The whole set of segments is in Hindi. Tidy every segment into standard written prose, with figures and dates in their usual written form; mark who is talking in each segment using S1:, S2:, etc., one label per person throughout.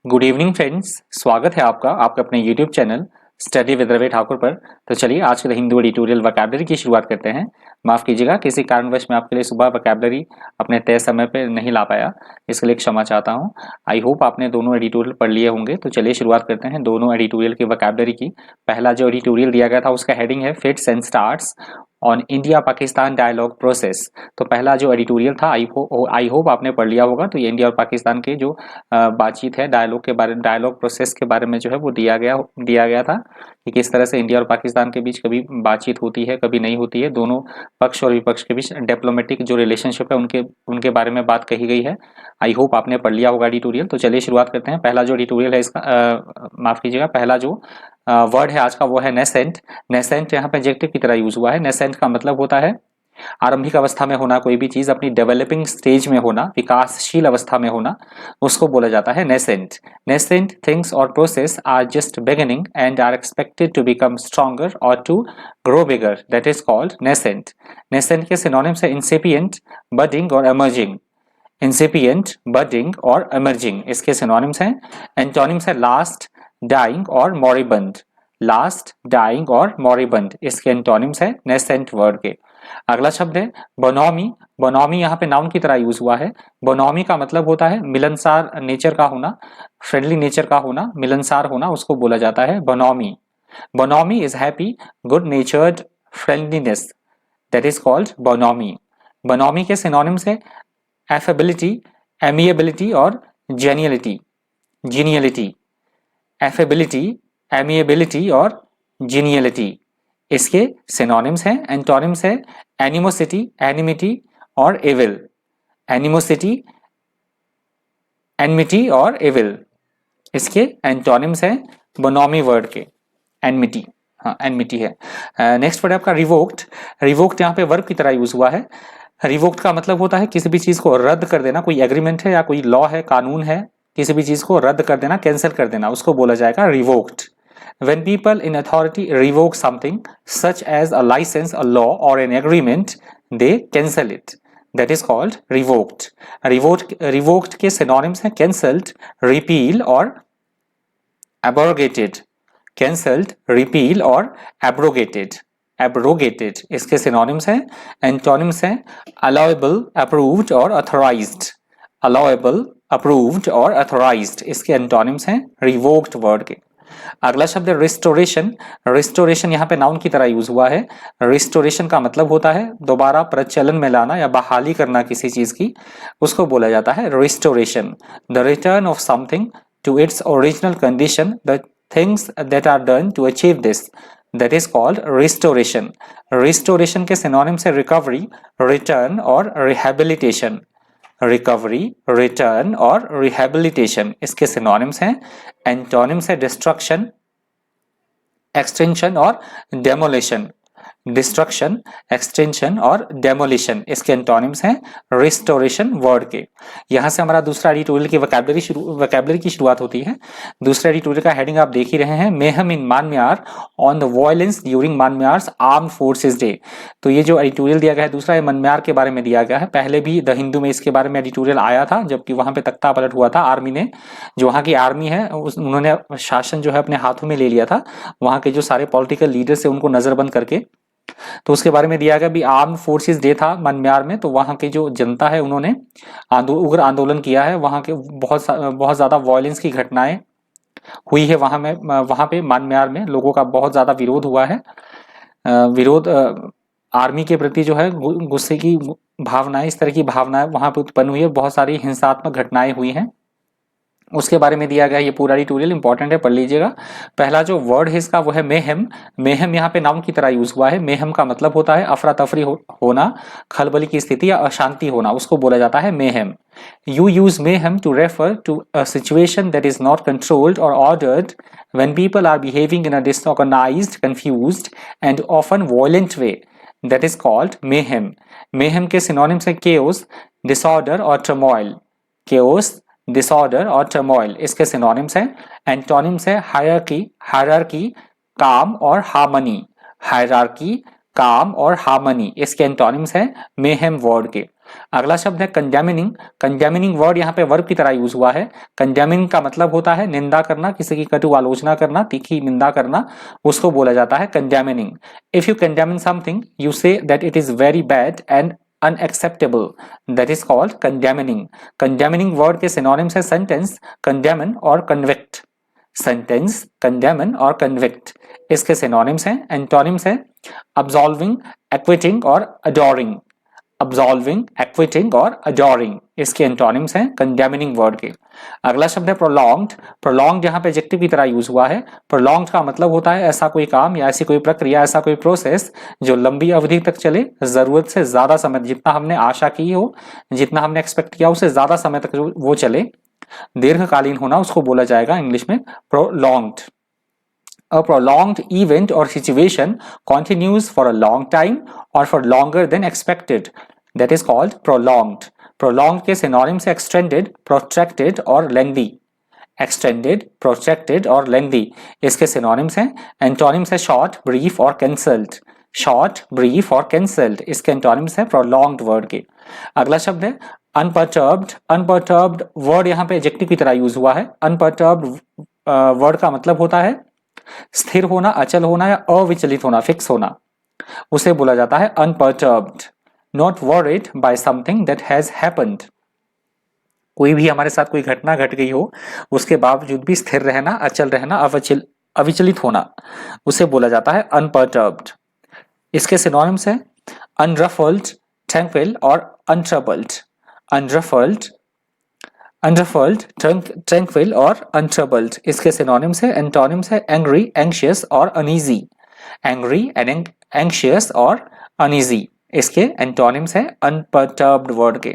S1: गुड इवनिंग फ्रेंड्स, स्वागत है आपका अपने YouTube channel study with Ravi Thakur पर। तो चलिए आज के हिंदू एडिटोरियल वोकैबुलरी की शुरुआत करते हैं। माफ़ कीजिएगा, किसी कारणवश मैं आपके लिए सुबह वोकैबुलरी अपने तय समय पे नहीं ला पाया, इसके लिए क्षमा चाहता हूं। आई होप आपने दोनों एडिटोरियल पढ़ लिए होंगे। तो चलिए शुरुआत करते हैं दोनों एडिटोरियल की वोकैबुलरी की। पहला जो एडिटोरियल दिया गया था उसका हेडिंग है fits and starts on India Pakistan dialogue process. तो पहला जो एडिटोरियल था आई होप आपने पढ़ लिया होगा। तो ये इंडिया और पाकिस्तान के जो बातचीत है, डायलॉग प्रोसेस के बारे में जो है वो दिया गया था कि किस तरह से इंडिया और पाकिस्तान के बीच कभी बातचीत होती है, कभी नहीं होती है। दोनों पक्ष और विपक्ष के बीच डिप्लोमेटिक जो रिलेशनशिप है उनके बारे में बात कही गई है। आई होप आपने पढ़ लिया होगा एडिटोरियल। तो चलिए शुरुआत करते हैं। पहला जो एडिटोरियल है इसका माफ कीजिएगा, पहला जो वर्ड है आज का वो है नेसेंट। नेसेंट यहाँ पे एडजेक्टिव की तरह यूज हुआ है। नेसेंट का मतलब होता है आरंभिक अवस्था में होना, कोई भी चीज अपनी डेवलपिंग स्टेज में होना, विकासशील अवस्था में होना, उसको बोला जाता है नेसेंट। नेसेंट थिंग्स और process are just beginning and are expected to become stronger और to grow bigger, that is called nascent. Nascent के सिनोनिम्स है इंसिपिएंट, बडिंग और एमर्जिंग। इंसिपिएंट, बडिंग और एमर्जिंग इसके सिनोनिम्स हैं। एंटोनिम्स है लास्ट, डाइंग और मॉरिबंड। लास्ट, डाइंग और मॉरिबंड इसके एंटोनिम्स है नेसेंट वर्ड के। अगला शब्द है बोनोमी। बोनोमी यहाँ पे नाउन की तरह यूज हुआ है। बोनोमी का मतलब होता है मिलनसार नेचर का होना, फ्रेंडली नेचर का होना, मिलनसार होना, उसको बोला जाता है bonhomie. Bonhomie is happy, good natured friendliness, that is called bonhomie. Bonhomie के सिनोनिम्स है एफेबिलिटी, एमिएबिलिटी और जेनियलिटी। जीनियलिटी, एफेबिलिटी, एमिएबिलिटी और जीनियलिटी इसके सिनोनिम्स हैं। एंटोनिम्स है एनिमोसिटी, एनिमिटी और एविल। एनिमोसिटी, एनमिटी और एविल इसके एंटोनिम्स हैं बोनोमी वर्ड के। एनमिटी, हाँ एनमिटी है। नेक्स्ट वर्ड है आपका रिवोक्ड। रिवोक्ड यहाँ पे वर्ब की तरह यूज हुआ है। रिवोक्ड का मतलब होता है किसी भी चीज को रद्द कर देना, कोई एग्रीमेंट है या कोई लॉ है, कानून है, किसी भी चीज को रद्द कर देना, कैंसिल कर देना, उसको बोला जाएगा revoked. When people in authority revoke something, such as a license, a law, or an agreement, they cancel it. That is called revoked. Revoked के synonyms हैं cancelled, repeal और abrogated. Cancelled, repeal और abrogated. Abrogated इसके synonyms हैं। Antonyms हैं allowable, approved और authorized. Allowable, approved और authorized इसके antonyms हैं revoked word के। अगला शब्द है रिस्टोरेशन। रिस्टोरेशन यहाँ पे नाउन की तरह यूज हुआ है। रिस्टोरेशन का मतलब होता है दोबारा प्रचलन में लाना या बहाली करना किसी चीज की, उसको बोला जाता है restoration. The return of something to its original condition, the things that are done to achieve this, that is called restoration. Restoration के सिनोनिम्स है रिकवरी, रिटर्न और रिहेबिलिटेशन। रिकवरी, रिटर्न और रिहेबिलिटेशन इसके सिनोनिम्स हैं। एंटोनिम्स है डिस्ट्रक्शन, एक्सटेंशन और डेमोलिशन। डिस्ट्रक्शन, एक्सटेंशन और डेमोलिशन इसके एंटोनिम्स हैं रिस्टोरेशन वर्ड के। यहां से हमारा दूसरा एडिटोरियल की वोकैबुलरी की शुरुआत होती है। दूसरा एडिटोरियल का हेडिंग आप देख ही रहे हैं, mayhem in Myanmar on the violence during Myanmar's armed forces day. तो ये जो एडिटोरियल दिया गया है दूसरा, म्यांमार के बारे में दिया गया है। पहले भी द हिंदू में इसके बारे में एडिटोरियल आया था, जबकि वहां पे तख्ता पलट हुआ था। आर्मी ने, जो वहां की आर्मी है उन्होंने शासन जो है अपने हाथों में ले लिया था। वहां के जो सारे पॉलिटिकल लीडर्स है उनको नजरबंद करके, तो उसके बारे में दिया गया भी आर्म फोर्सेस डे था म्यांमार में। तो वहां की जो जनता है उन्होंने उग्र आंदोलन किया है। वहां के बहुत ज्यादा वायलेंस की घटनाएं हुई है वहां पे म्यांमार में लोगों का बहुत ज्यादा विरोध हुआ है। विरोध आर्मी के प्रति जो है गुस्से की भावनाएं, इस तरह की भावनाएं वहां पे उत्पन्न हुई है। बहुत सारी हिंसात्मक घटनाएं हुई हैं, उसके बारे में दिया गया। ये पूरा एडिटोरियल इंपॉर्टेंट है, पढ़ लीजिएगा। पहला जो वर्ड है इसका वो है मेहम। मेहम यहाँ पे नाउन की तरह यूज हुआ है। मेहम का मतलब होता है अफरा तफरी होना, खलबली की स्थिति या अशांति होना, उसको बोला जाता है mayhem. You use mayhem to refer to a situation that is not controlled or ordered when people are behaving in a disorganized, confused and often violent way. That is called mayhem. Mayhem के synonyms है chaos, disorder और turmoil. Chaos, डिसऑर्डर और टर्मोइल इसके सिनोनिम्स हैं। एंटोनिम्स है हायरार्की, हायरार्की, काम और हार्मनी। हायरार्की, काम और हार्मनी इसके एंटोनिम्स हैं मेहम वर्ड के। अगला शब्द है कंडेमिनिंग। कंडेमिनिंग वर्ड यहाँ पे वर्ब की तरह यूज हुआ है। कंडेमिनिंग का मतलब होता है निंदा करना, किसी की कटु आलोचना करना, तीखी निंदा करना, उसको बोला जाता है condemning. If you condemn something you say that it is very bad and unacceptable, that is called condemning. Condemning word के synonyms है sentence, condemn और convict. Sentence, condemn और convict इसके synonyms हैं। antonyms है absolving, acquitting और adoring. Absolving, acquitting और adoring इसके एंटोनिम्स हैं कंडेमिनिंग वर्ड के। अगला शब्द है prolonged। prolonged यहाँ पे एडजेक्टिव की तरह यूज हुआ है। prolonged का मतलब होता है ऐसा कोई काम या ऐसी कोई प्रक्रिया, ऐसा कोई प्रोसेस जो लंबी अवधि तक चले, जरूरत से ज्यादा समय, जितना हमने आशा की हो, जितना हमने एक्सपेक्ट किया उससे ज्यादा समय तक वो चले, दीर्घकालीन होना, उसको बोला जाएगा इंग्लिश में prolonged. A prolonged event or situation continues for a long time or for longer than expected. That is called prolonged. Prolonged के synonyms है extended, protracted और lengthy. Extended, protracted और lengthy इसके synonyms हैं। Antonyms है short, brief और cancelled. Short, brief और cancelled इसके antonyms है prolonged word के। अगला शब्द है unperturbed. Unperturbed word यहाँ पे adjective की तरह यूज हुआ है। Unperturbed word का मतलब होता है स्थिर होना, अचल होना या अविचलित होना, फिक्स होना, उसे बोला जाता है unperturbed. Not worried by something that has happened. कोई भी हमारे साथ कोई घटना घट गई हो, उसके बावजूद भी स्थिर रहना, अचल रहना, अविचलित होना, उसे बोला जाता है अनपर्टर्ब्ड। इसके सिनोनिम्स है अनरफल्ड, ट्रैंक्विल और अनट्रबल्ड। अनरफल्ड, अनरफल्ड, ट्रैंक्विल और अनट्रबल्ड इसके सिनोनिम्स है। एंटोनिम्स है एंग्री, एंग्शियस और अनईजी। एंग्री एंड एंग्शियस और अनईजी इसके एंटोनिम्स है अनपर्टर्ब्ड वर्ड के।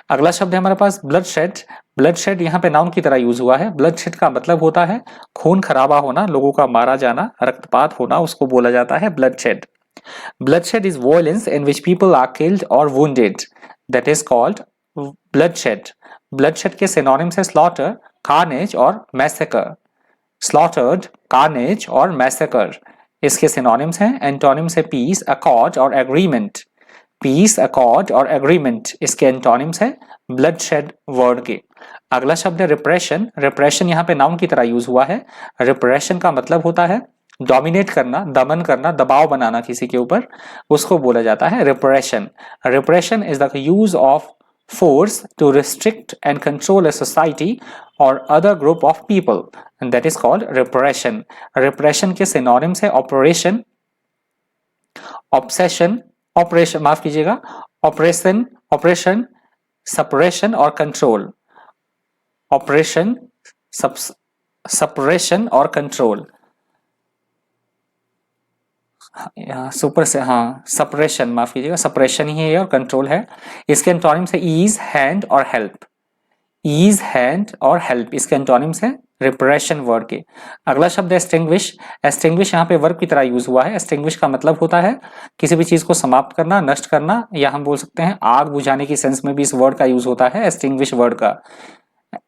S1: अगला शब्द है हमारे पास ब्लडशेड। ब्लडशेड यहाँ पे नाउन की तरह यूज हुआ है। ब्लडशेड का मतलब होता है खून खराबा होना, लोगों का मारा जाना, रक्तपात होना, उसको बोला जाता है bloodshed. Bloodshed is violence in which people are killed और wounded, that is called bloodshed. Bloodshed के सिनोनिम्स है स्लॉटर, कार्नेज और मैसेकर। स्लॉटर्ड, कार्नेज और मैसेकर इसके सिनोनिम्स हैं। एंटोनिम्स है पीस, अकॉर्ड और एग्रीमेंट। पीस, अकॉर्ड और एग्रीमेंट इसके एंटोनिम्स है ब्लडशेड वर्ड के। अगला शब्द है रिप्रेशन। रिप्रेशन यहाँ पे नाउन की तरह यूज हुआ है। रिप्रेशन का मतलब होता है डोमिनेट करना, दमन करना, दबाव बनाना किसी के ऊपर, उसको बोला जाता है repression. Repression is the use of force to restrict and control a society or other group of people, and that is called repression. Repression के synonyms है operation, obsession, operation माफ कीजिएगा, operation, operation, suppression और control. Operation, suppression और control. सुपर से हाँ सप्रेशन, माफ कीजिएगा, सप्रेशन ही है और कंट्रोल है। इसके एंटोनिम्स है ईज, हैंड और हेल्प। ईज, हैंड और हेल्प इसके एंटोनिम्स है रिप्रेशन वर्ड के। अगला शब्द है एक्सटिंग्विश। एक्सटिंग्विश यहाँ पे वर्ब की तरह यूज हुआ है। एक्सटिंग्विश का मतलब होता है किसी भी चीज को समाप्त करना, नष्ट करना, या हम बोल सकते हैं आग बुझाने की सेंस में भी इस वर्ड का यूज होता है एक्सटिंग्विश वर्ड का।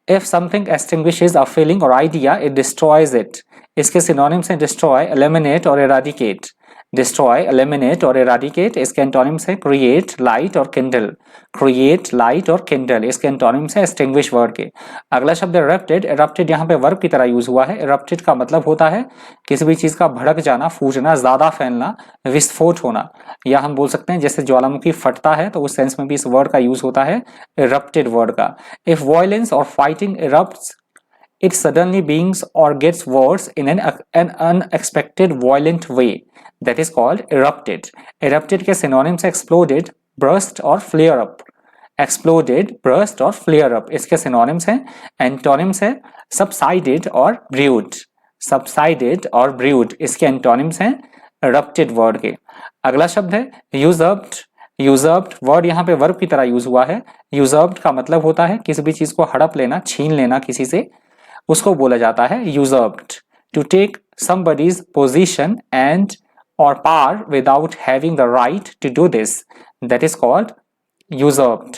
S1: If something extinguishes a feeling or idea, it destroys it. इसके सिनोनिम्स हैं डिस्ट्रॉय, एलिमिनेट और एराडिकेट। डिस्ट्रॉय, एलिमिनेट और एराडिकेट इसके एंटोनिम्स है क्रिएट, लाइट और किंडल। क्रिएट, लाइट और किंडल इसके एंटोनिम्स है एक्सटिंग्विश वर्ड के। अगला शब्द है इरप्टेड। इरप्टेड यहाँ पे वर्ब की तरह यूज हुआ है। इरप्टेड का मतलब होता है किसी भी चीज का भड़क जाना, फूटना, ज्यादा फैलना, विस्फोट होना, या हम बोल सकते हैं जैसे ज्वालामुखी फटता है, तो उस सेंस में भी इस वर्ड का यूज होता है इरप्टेड वर्ड का। इफ वायलेंस और fighting erupts, it suddenly begins or gets worse in an unexpected violent way, that is called erupted. Erupted के synonyms exploded, burst और flare up. Exploded, burst और flare up इसके synonyms हैं। Antonyms है subsided और brewed. Subsided और brewed इसके antonyms हैं erupted word के। अगला शब्द है usurped। यूजर्ब्ड वर्ड यहाँ पे वर्ब की तरह यूज हुआ है। यूजर्ब्ड का मतलब होता है किसी भी चीज को हड़प लेना, छीन लेना किसी से, उसको बोला जाता है usurped. To take somebody's position and और power without having the right to do this, that is called usurped.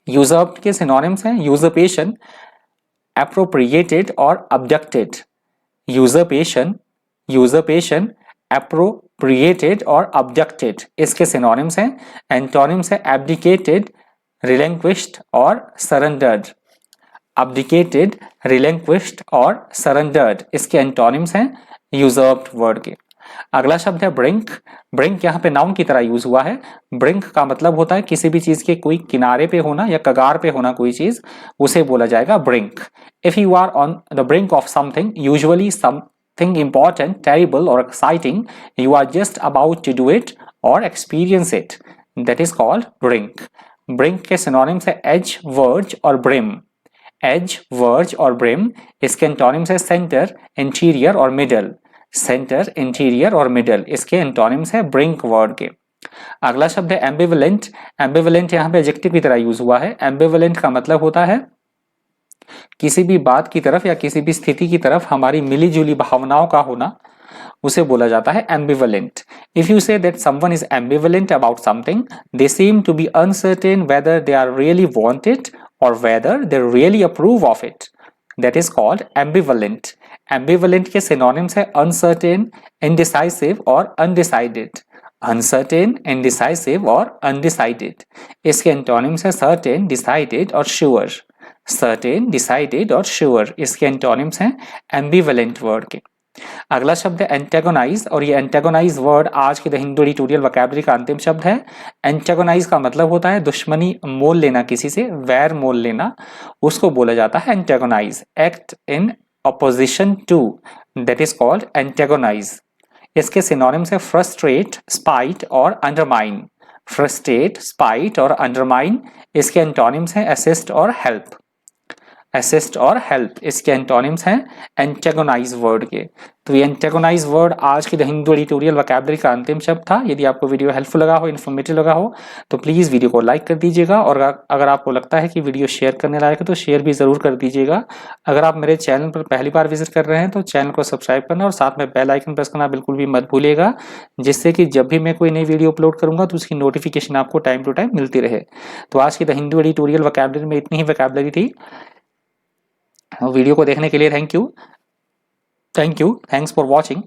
S1: Usurped के सिनोनिम्स हैं यूजरपेशन, एप्रोप्रिएटेड और अब्डक्टेड। यूजरपेशन, यूजरपेशन, created और abducted इसके सिनोनिम्स हैं। एंटोनिम्स है abdicated, relinquished और surrendered। abdicated, relinquished और surrendered इसके एंटोनिम्स हैं usurped वर्ड के। अगला शब्द है ब्रिंक। ब्रिंक यहाँ पे नाउन की तरह यूज हुआ है। ब्रिंक का मतलब होता है किसी भी चीज के कोई किनारे पे होना या कगार पे होना, कोई चीज, उसे बोला जाएगा brink. If you are on the brink of something, usually something important, terrible or exciting, you are just about to do it or experience it, that is called brink। Brink के सिनोनिम्स है एज, वर्ज और ब्रिम। एज, वर्ज और ब्रिम इसके एंटोनिम्स है सेंटर, इंटीरियर और मिडल। सेंटर, इंटीरियर और मिडल इसके एंटोनिम्स है ब्रिंक वर्ड के। अगला शब्द है एम्बिवलेंट। एम्बिवलेंट यहाँ पे एडजेक्टिव की तरह यूज हुआ है। एम्बिवलेंट का मतलब होता है किसी भी बात की तरफ या किसी भी स्थिति की तरफ हमारी मिली जुली भावनाओं का होना, उसे बोला जाता है ambivalent. If you say that someone is ambivalent about something, they seem to be uncertain whether they are really want it और whether they really approve of it, that is called ambivalent. Ambivalent के सिनोनिम्स है अनसर्टेन, इनडिसाइसिव और अनडिसाइडेड। अनसर्टेन, इनडिसाइसिव और अनडिसाइडेड इसके एंटोनिम्स है सर्टेन, डिसाइडेड और श्योर। सर्टेन, डिसाइडेड और श्योर इसके एंटोनिम्स हैं एम्बिवलेंट वर्ड के। अगला शब्द है एंटेगोनाइज, और ये एंटेगोनाइज वर्ड आज के द हिंदू एडिटोरियल वोकैबुलरी का अंतिम शब्द है। एंटेगोनाइज का मतलब होता है दुश्मनी मोल लेना, किसी से वैर मोल लेना, उसको बोला जाता है antagonise. Act in opposition to, that is called antagonise. इसके सिनोनिम्स है फ्रस्ट्रेट, स्पाइट और अंडरमाइन। फ्रस्ट्रेट, स्पाइट और अंडरमाइन इसके एंटोनिम्स हैं असिस्ट और हेल्प। असिस्ट और हेल्प इसके एंटोनिम्स हैं एंटेगोनाइज वर्ड के। तो ये एंटेगोनाइज वर्ड आज की द हिंदू एडिटोरियल वोकैबुलरी का अंतिम शब्द था। यदि आपको वीडियो हेल्पफुल लगा हो, इन्फॉर्मेटिव लगा हो, तो प्लीज़ वीडियो को लाइक कर दीजिएगा, और अगर आपको लगता है कि वीडियो शेयर करने लायक है तो शेयर भी ज़रूर कर दीजिएगा। अगर आप मेरे चैनल पर पहली बार विजिट कर रहे हैं तो चैनल को सब्सक्राइब करना और साथ में बेल आइकन प्रेस करना बिल्कुल भी मत भूलिएगा, जिससे कि जब भी मैं कोई नई वीडियो अपलोड करूँगा तो उसकी नोटिफिकेशन आपको टाइम टू टाइम मिलती रहे। तो आज की द हिंदू एडिटोरियल वोकैबुलरी में इतनी ही वोकैबुलरी थी। वीडियो को देखने के लिए thank you, thanks for watching.